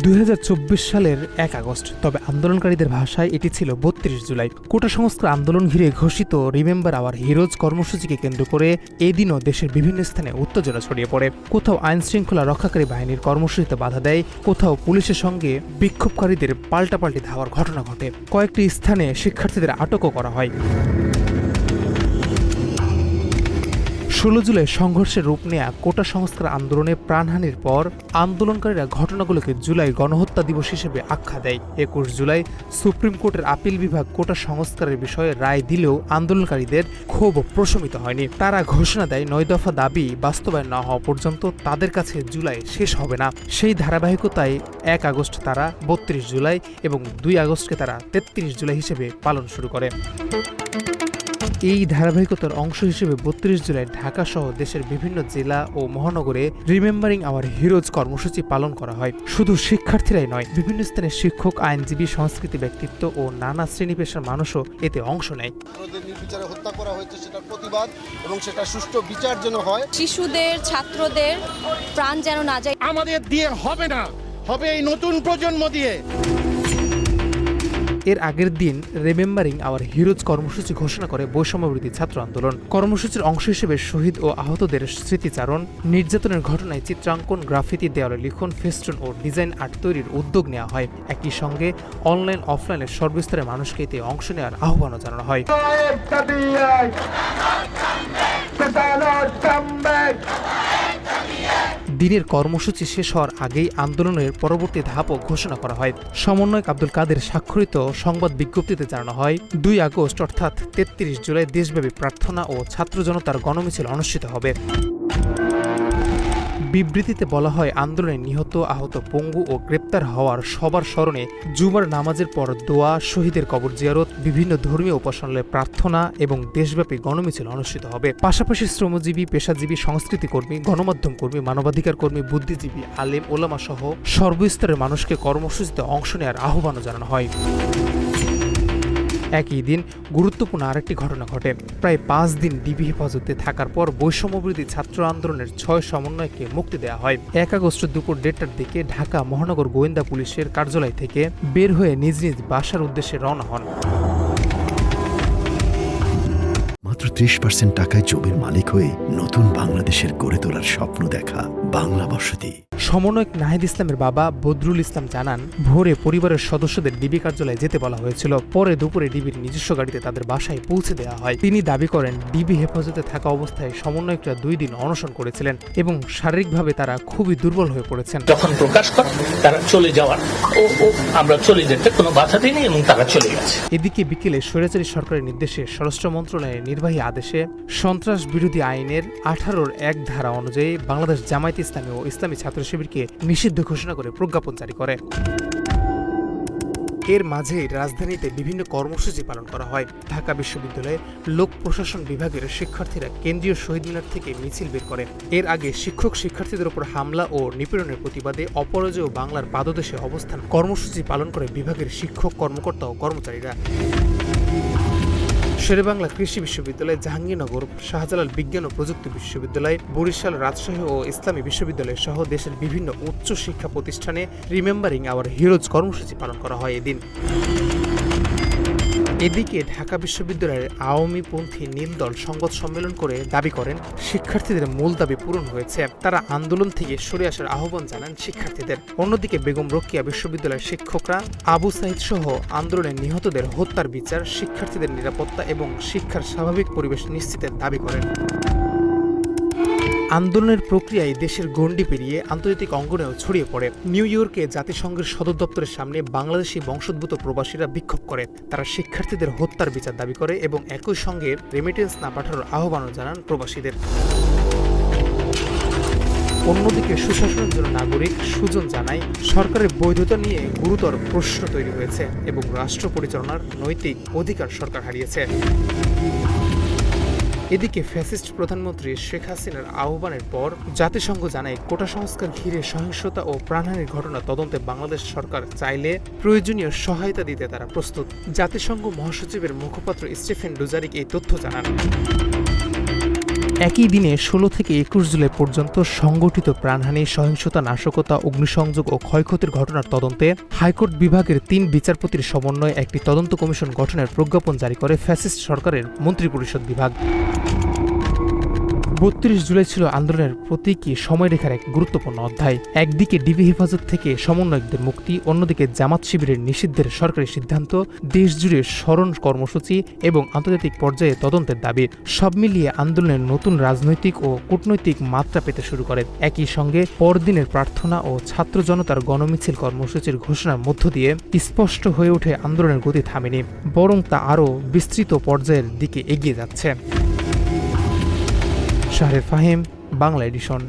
2024 সালের 1 আগস্ট, তবে আন্দোলনকারীদের ভাষায় এটি ছিল 32 জুলাই। কোটা সংস্কার আন্দোলন ঘিরে ঘোষিত রিমেম্বার আওয়ার হিরোজ কর্মসূচিকে কেন্দ্র করে এদিনও দেশের বিভিন্ন স্থানে উত্তেজনা ছড়িয়ে পড়ে। কোথাও আইন শৃঙ্খলা রক্ষাকারী বাহিনীর কর্মসূচিতে বাধা দেয়, কোথাও পুলিশের সঙ্গে বিক্ষোভকারীদের পাল্টাপাল্টি ধাওয়ার ঘটনা ঘটে। কয়েকটি স্থানে শিক্ষার্থীদের আটকও করা হয়। 16 জুলাই সংঘর্ষের রূপ নেয়া কোটা সংস্কার আন্দোলনে প্রাণহানির পর আন্দোলনকারীরা ঘটনাগুলোকে জুলাই গণহত্যা দিবস হিসেবে আখ্যা দেয়। 21 জুলাই সুপ্রিম কোর্টের আপিল বিভাগ কোটা সংস্কারের বিষয়ে রায় দিলেও আন্দোলনকারীদের ক্ষোভ প্রশমিত হয়নি। তারা ঘোষণা দেয় 9 দফা দাবি বাস্তবায়ন না হওয়া পর্যন্ত তাদের কাছে জুলাই শেষ হবে না। সেই ধারাবাহিকতায় 1 আগস্ট তারা 32 জুলাই এবং 2 আগস্টকে তারা 33 জুলাই হিসেবে পালন শুরু করে। এই ধারাবাহিকতার অংশ হিসেবে 32 জুলাই ঢাকা সহ দেশের বিভিন্ন জেলা ও মহানগরে রিমেম্বারিং আওয়ার হিরোজ কর্মসূচি পালন করা হয়। শুধু শিক্ষার্থীরাই নয়, বিভিন্ন স্থানে শিক্ষক, আইনজীবী, সংস্কৃতি ব্যক্তিত্ব ও নানা শ্রেণী পেশার মানুষও এতে অংশ নেয়। নির্বিচারে হত্যা করা হয়েছে সেটার প্রতিবাদ এবং সেটা সুষ্ঠু বিচার যেন হয়। শিশুদের, ছাত্রদের প্রাণ যেন না যায়। আমাদের দিয়ে হবে না, হবে এই নতুন প্রজন্ম দিয়ে। এর আগের দিন রিমেম্বারিং আওয়ার হিরোজ কর্মসূচি ঘোষণা করে বৈষম্যবিরোধী ছাত্র আন্দোলন। কর্মসূচির অংশ হিসেবে শহীদ ও আহতদের স্মৃতিচারণ, নির্যাতনের ঘটনায় চিত্রাঙ্কন, গ্রাফিতি, দেওয়ালে লিখন, ফেস্টুন ও ডিজাইন আর্ট তৈরির উদ্যোগ নেওয়া হয়। একই সঙ্গে অনলাইন অফলাইনের সর্বস্তরের মানুষকে এতে অংশ নেওয়ার আহ্বানও জানানো হয়। দিনের কর্মসূচি শেষ হওয়ার আগেই আন্দোলনের পরবর্তী ধাপও ঘোষণা করা হয়। সমন্বয়ক আব্দুল কাদের স্বাক্ষরিত সংবাদ বিজ্ঞপ্তিতে জানানো হয়, 2 আগস্ট অর্থাৎ 33 জুলাই দেশব্যাপী প্রার্থনা ও ছাত্র জনতার গণমিছিল অনুষ্ঠিত হবে। বিবৃতিতে বলা হয়, আন্দোলনে নিহত, আহত, পঙ্গু ও গ্রেপ্তার হওয়ার সবার স্মরণে জুমার নামাজের পর দোয়া, শহীদের কবর জিয়ারত, বিভিন্ন ধর্মীয় উপাসনালয়ে প্রার্থনা এবং দেশব্যাপী গণমিছিল অনুষ্ঠিত হবে। পাশাপাশি শ্রমজীবী, পেশাজীবী, সংস্কৃতি কর্মী, গণমাধ্যম কর্মী, মানবাধিকার কর্মী, বুদ্ধিজীবী, আলেম, ওলামা সহ সর্বস্তরের মানুষকে কর্মসূচিতে অংশ নেওয়ার আহ্বানও জানানো হয়। একই দিন গুরুত্বপূর্ণ আরেকটি ঘটনা ঘটে। প্রায় 5 দিন ডিবি হেফাজতে থাকার পর বৈষম্যবিরোধী ছাত্র আন্দোলনের 6 সমন্বয়কে মুক্তি দেওয়া হয়। 1 আগস্ট দুপুর 1:30টার দিকে ঢাকা মহানগর গোয়েন্দা পুলিশের কার্যালয় থেকে বের হয়ে নিজ নিজ বাসার উদ্দেশ্যে রওনা হন। মাত্র 30% টাকায় জমির মালিক হয়ে নতুন বাংলাদেশের গড়ে তোলার স্বপ্ন দেখা বাংলা বসতি। সমন্বয়ক নাহিদ ইসলামের বাবা বদরুল ইসলাম জানান, ভোরে পরিবারের সদস্যদের ডিবি কার্যালয়ে যেতে বলা হয়েছিল। পরে দুপুরে ডিবির নিজস্ব গাড়িতে তাদের বাসায় পৌঁছে দেওয়া হয়। তিনি দাবি করেন, ডিবি হেফাজতে থাকা অবস্থায় সমন্বয়করা 2 দিন অনশন করেছিলেন এবং শারীরিকভাবে তারা খুবই দুর্বল হয়ে পড়েছেন। যখন প্রকাশ করে তারা চলে যাওয়ার আমরা চলে যেতে কোনো বাধা দিইনি এবং তারা চলে গেছে। এদিকে বিকেলে স্বৈরাচারী সরকারের নির্দেশে স্বরাষ্ট্র মন্ত্রণালয়ের নির্বাহী আদেশে সন্ত্রাস বিরোধী আইনের 18-র 1 ধারা অনুযায়ী বাংলাদেশ জামায়াতে ইসলামী ও ইসলামী ছাত্র শিবিরকে নিষিদ্ধ ঘোষণা করে প্রজ্ঞাপন জারি করে। এর মাঝেই রাজধানীতে বিভিন্ন কর্মসূচি পালন করা হয়। ঢাকা বিশ্ববিদ্যালয়ে লোক প্রশাসন বিভাগের শিক্ষার্থীরা কেন্দ্রীয় শহীদ মিনার থেকে মিছিল বের করে। এর আগে শিক্ষার্থীদের উপর হামলা ও নিপীড়নের প্রতিবাদে অপরাজেয় বাংলার পাদদেশে অবস্থান কর্মসূচি পালন করে বিভাগের শিক্ষক, কর্মকর্তা ও কর্মচারীরা। শেরেবাংলা কৃষি বিশ্ববিদ্যালয়, জাহাঙ্গীরনগর, শাহজালাল বিজ্ঞান ও প্রযুক্তি বিশ্ববিদ্যালয়, বরিশাল, রাজশাহী ও ইসলামী বিশ্ববিদ্যালয় সহ দেশের বিভিন্ন উচ্চ শিক্ষা প্রতিষ্ঠানে রিমেম্বারিং আওয়ার হিরোজ কর্মসূচি পালন করা হয় এদিন। এদিকে ঢাকা বিশ্ববিদ্যালয়ের আওয়ামীপন্থী নীলদল সংবাদ সম্মেলন করে দাবি করেন, শিক্ষার্থীদের মূল দাবি পূরণ হয়েছে। তারা আন্দোলন থেকে সরে আসার আহ্বান জানান শিক্ষার্থীদের। অন্যদিকে বেগম রোকেয়া বিশ্ববিদ্যালয়ের শিক্ষকরা আবু সাইদ সহ আন্দোলনে নিহতদের হত্যার বিচার, শিক্ষার্থীদের নিরাপত্তা এবং শিক্ষার স্বাভাবিক পরিবেশ নিশ্চিতের দাবি করেন। আন্দোলনের প্রক্রিয়ায় দেশের গণ্ডি পেরিয়ে আন্তর্জাতিক অঙ্গনেও ছড়িয়ে পড়ে। নিউ ইয়র্কে জাতিসংঘের সদর দপ্তরের সামনে বাংলাদেশি বংশোদ্ভূত প্রবাসীরা বিক্ষোভ করে। তারা শিক্ষার্থীদের হত্যার বিচার দাবি করে এবং একই সঙ্গে রেমিটেন্স না পাঠানোর আহ্বানও জানান প্রবাসীদের। অন্যদিকে সুশাসনের জন্য নাগরিক সুজন জানায়, সরকারের বৈধতা নিয়ে গুরুতর প্রশ্ন তৈরি হয়েছে এবং রাষ্ট্র পরিচালনার নৈতিক অধিকার সরকার হারিয়েছে। এদিকে ফ্যাসিস্ট প্রধানমন্ত্রী শেখ হাসিনার আহ্বানের পর জাতিসংঘ জানায়, কোটা সংস্কার ঘিরে সহিংসতা ও প্রাণহানির ঘটনা তদন্তে বাংলাদেশ সরকার চাইলে প্রয়োজনীয় সহায়তা দিতে তারা প্রস্তুত। জাতিসংঘ মহাসচিবের মুখপাত্র স্টিফেন ডুজারিক এই তথ্য জানান। একই দিনে 16 থেকে 21 জুলাই পর্যন্ত সংগঠিত প্রাণহানি, সহিংসতা, নাশকতা, অগ্নিসংযোগ ও ক্ষয়ক্ষতির ঘটনার তদন্তে হাইকোর্ট বিভাগের 3 বিচারপতির সমন্বয়ে একটি তদন্ত কমিশন গঠনের প্রজ্ঞাপন জারি করে ফ্যাসিস্ট সরকারের মন্ত্রিপরিষদ বিভাগ। 32 জুলাই ছিল আন্দোলনের প্রতীকী সময়রেখার এক গুরুত্বপূর্ণ অধ্যায়। একদিকে ডিবি হেফাজত থেকে সমন্বয়কদের মুক্তি, অন্যদিকে জামাত শিবিরের নিষিদ্ধের সরকারি সিদ্ধান্ত, দেশজুড়ে স্মরণ কর্মসূচি এবং আন্তর্জাতিক পর্যায়ে তদন্তের দাবি, সব মিলিয়ে আন্দোলনের নতুন রাজনৈতিক ও কূটনৈতিক মাত্রা পেতে শুরু করে। একই সঙ্গে পরদিনের প্রার্থনা ও ছাত্র জনতার গণমিছিল কর্মসূচির ঘোষণার মধ্য দিয়ে স্পষ্ট হয়ে ওঠে আন্দোলনের গতি থামেনি, বরং তা আরও বিস্তৃত পর্যায়ের দিকে এগিয়ে যাচ্ছে। শাহরের ফাহিম, বাংলা এডিশন।